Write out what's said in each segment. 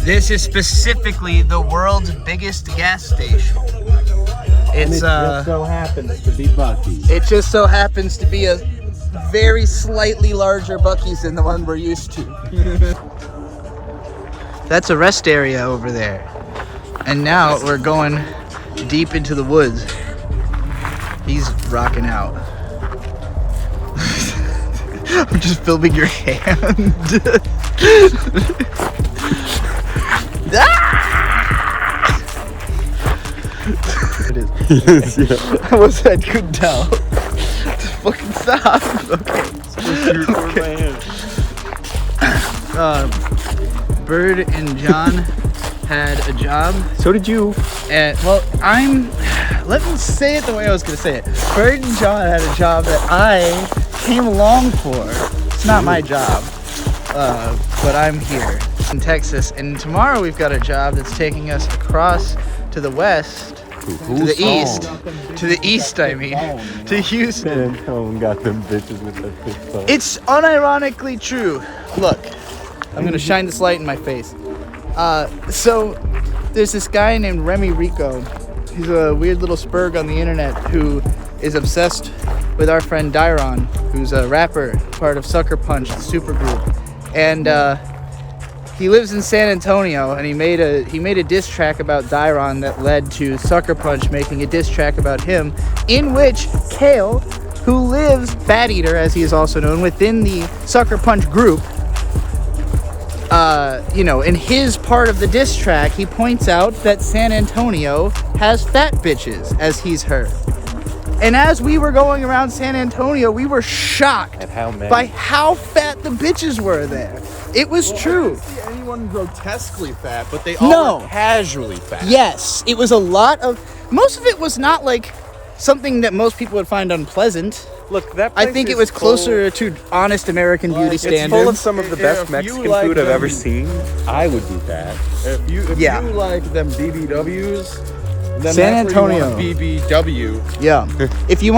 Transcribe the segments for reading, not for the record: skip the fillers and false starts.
This is specifically the world's biggest gas station. It just so happens to be Buc-ee's. It just so happens to be a very slightly larger Buc-ee's than the one we're used to. That's a rest area over there. And now we're going deep into the woods. He's rocking out. I'm just filming your hand. It is. Yeah. I couldn't tell. Just fucking stop. Okay. Bea and Jon had a job. So did you. And let me say it the way I was gonna say it. Bea and Jon had a job that I came along for. It's not my job, but I'm here in Texas, and tomorrow we've got a job that's taking us across to the west, to the east, I mean, to Houston. Bea and Jon got them bitches with their fist. It's unironically true. Look, I'm gonna shine this light in my face. So there's this guy named Remy Rico. He's a weird little spurg on the internet who is obsessed with our friend Dec-Jan, who's a rapper, part of Sucker Punch, the supergroup. And he lives in San Antonio, and he made a diss track about Dec-Jan that led to Sucker Punch making a diss track about him, in which Kale, who lives, Fat Eater as he is also known, within the Sucker Punch group, in his part of the diss track, he points out that San Antonio has fat bitches, as he's heard. And as we were going around San Antonio, we were shocked by how fat the bitches were there. It was true. I didn't see anyone grotesquely fat, but they all were casually fat. Yes, it was a lot of... Most of it was not like something that most people would find unpleasant. Look, that place I think it was closer to honest American beauty standards. It's full of some of the best Mexican food I've ever seen. I would do that. If you like them BBWs, then San that's Antonio where you want BBW. Yeah. if you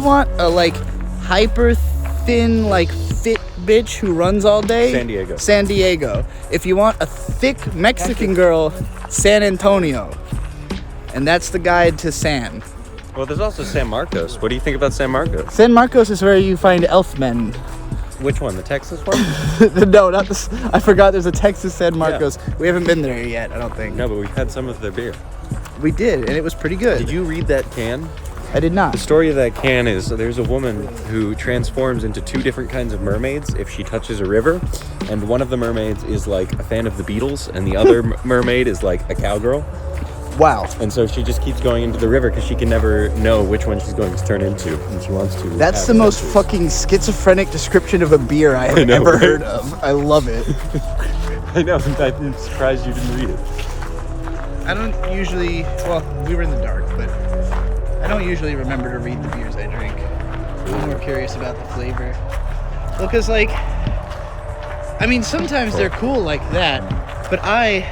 want a like hyper thin like fit bitch who runs all day, San Diego. If you want a thick Mexican girl, San Antonio. And that's the guide to San. Well, there's also San Marcos. What do you think about San Marcos? San Marcos is where you find elf men. Which one? The Texas one? No, not this. I forgot there's a Texas San Marcos. Yeah. We haven't been there yet, I don't think. No, but we've had some of their beer. We did, and it was pretty good. Did you read that can? I did not. The story of that can is there's a woman who transforms into two different kinds of mermaids if she touches a river. And one of the mermaids is like a fan of the Beatles, and the other mermaid is like a cowgirl. Wow. And so she just keeps going into the river because she can never know which one she's going to turn into, and she wants to. That's the most fucking schizophrenic description of a beer I have ever heard of. I love it. I know. I'm surprised you didn't read it. I don't usually... Well, we were in the dark, but I don't usually remember to read the beers I drink. I'm more curious about the flavor. Well, because, sometimes they're cool like that, but I...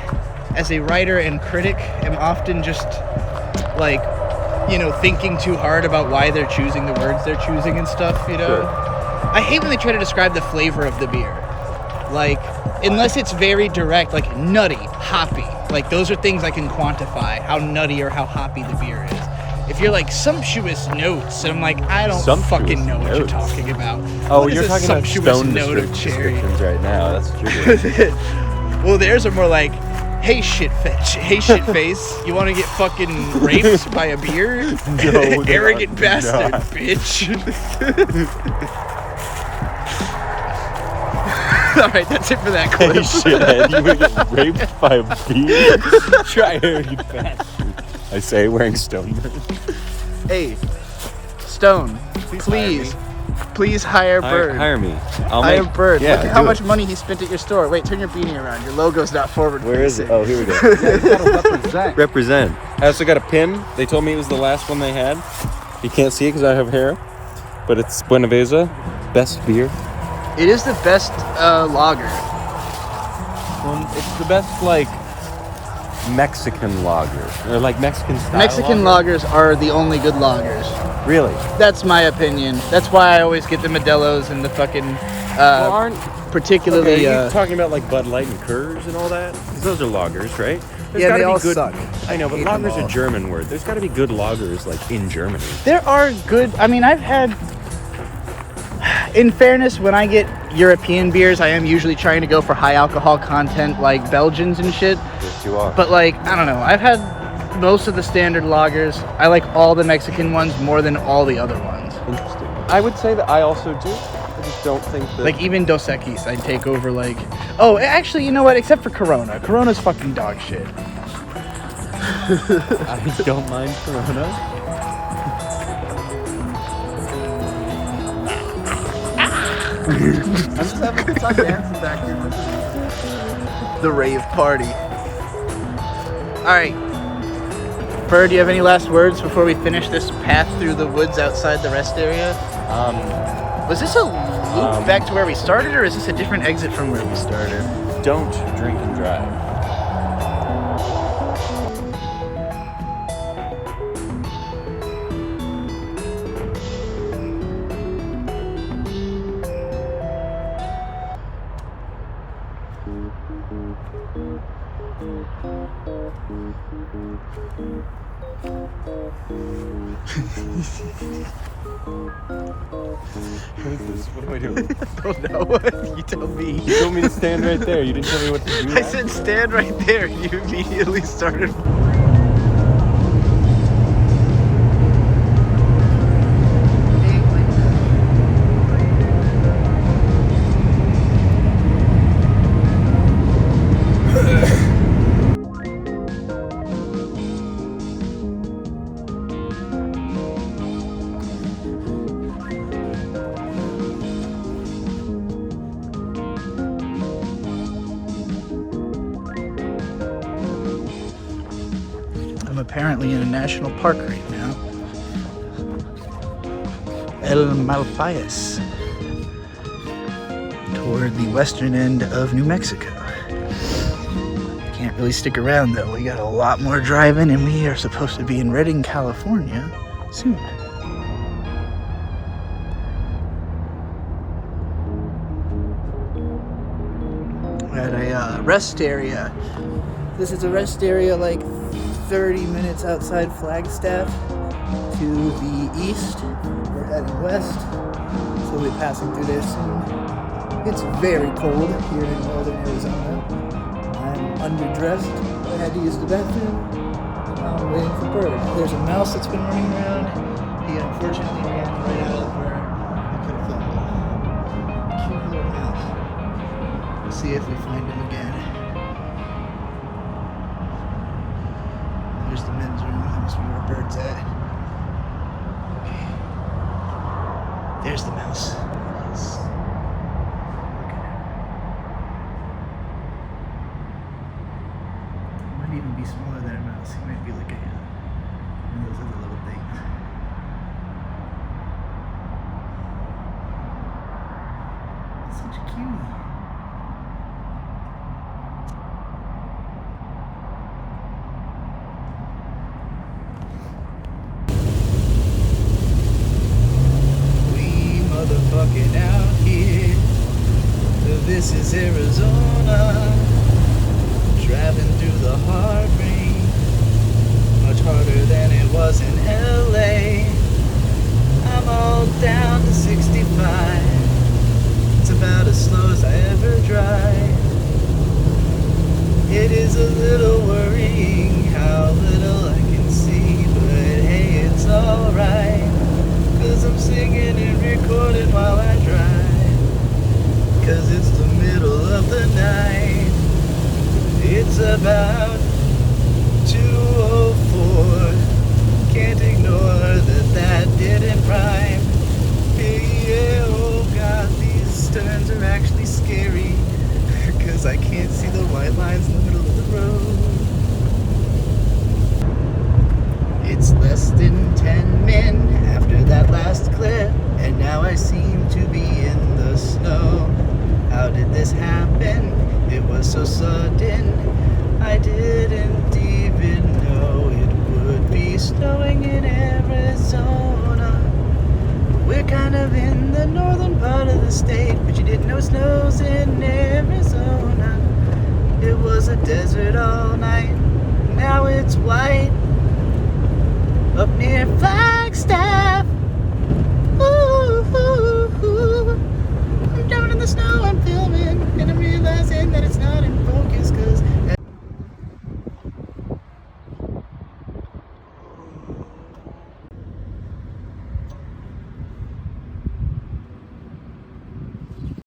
as a writer and critic, am often just, thinking too hard about why they're choosing the words they're choosing and stuff, Sure. I hate when they try to describe the flavor of the beer. Unless it's very direct, nutty, hoppy. Those are things I can quantify, how nutty or how hoppy the beer is. If you're sumptuous notes, and I'm I don't fucking know what you're talking about. Oh, you're talking about stone note of cherry right now. That's what you're doing. Well, theirs are more hey shit face, you want to get fucking raped by a beer? No, arrogant bastard, bitch. Alright, that's it for that clip. Hey shithead, you want to get raped by a beer? Try arrogant bastard. I say wearing Stone. Hey, Stone, please hire Bird. Hire me. Hire Bird. Yeah, look at how much money he spent at your store. Wait, turn your beanie around. Your logo's not forward. Where is it? Oh, here we go. Represent. I also got a pin. They told me it was the last one they had. You can't see it because I have hair, but it's Buenaveza, best beer. It is the best lager. It's the best Mexican lager, or Mexican style. Mexican lagers are the only good lagers. Really? That's my opinion. That's why I always get the Modelo's and the fucking particularly. Are you talking about like Bud Light and Coors and all that? 'Cause those are lagers, right? There's Yeah, gotta they be all good. suck. I know, but hate them lager's all. a German word. There's got to be good lagers like in Germany. There are good. I mean, I've had. In fairness, when I get European beers, I am usually trying to go for high alcohol content, like Belgians and shit. Yes, you are. But like, I don't know. I've had most of the standard lagers. I like all the Mexican ones more than all the other ones. Interesting. I would say that I also do. I just don't think that. Like even Dos Equis, I'd take over like. Oh, actually, you know what? Except for Corona. Corona's fucking dog shit. I don't mind Corona. I'm just having a good time dancing back here. The rave party. All right. Fur, do you have any last words before we finish this path through the woods outside the rest area? Was this a loop back to where we started, or is this a different exit from where we started? Don't drink and drive. What am I doing? Don't know. You tell me. You told me to stand right there. You didn't tell me what to do. I said stand right there. You immediately started. I'm apparently in a national park right now. El Malpais, toward the western end of New Mexico. Can't really stick around though. We got a lot more driving, and we are supposed to be in Redding, California soon. At a rest area. This is a rest area like 30 minutes outside Flagstaff. To the east, we're heading west, so we'll be passing through there soon. It's very cold here in northern Arizona. I'm underdressed. I had to use the bathroom. Now I'm waiting for Bird. There's a mouse that's been running around. He unfortunately ran right out of where I could have found him. Cute little mouse. We'll see if we find him again. There's the men's room. That must be where Bird's at. Okay. There's the mouse. Yes. He might even be smaller than a mouse. He might be like one of those other little things. Such a cutie. Motherfucking out here. This is Arizona. Driving through the hard rain. Much harder than it was in LA. I'm all down to 65. It's about as slow as I ever drive. It is a little worrying how little I can see, but hey, it's alright. 'Cause I'm singing and recording while I drive. 'Cause it's the middle of the night. It's about 2:04. Can't ignore that didn't rhyme. Yeah, oh God, these turns are actually scary. 'Cause I can't see the white lines in the middle of the road. It's less than 10 min after that last clip, and now I seem to be in the snow. How did this happen? It was so sudden. I didn't even know it would be snowing in Arizona. We're kind of in the northern part of the state, but you didn't know it snows in Arizona. It was a desert all night, now it's white up near Flagstaff.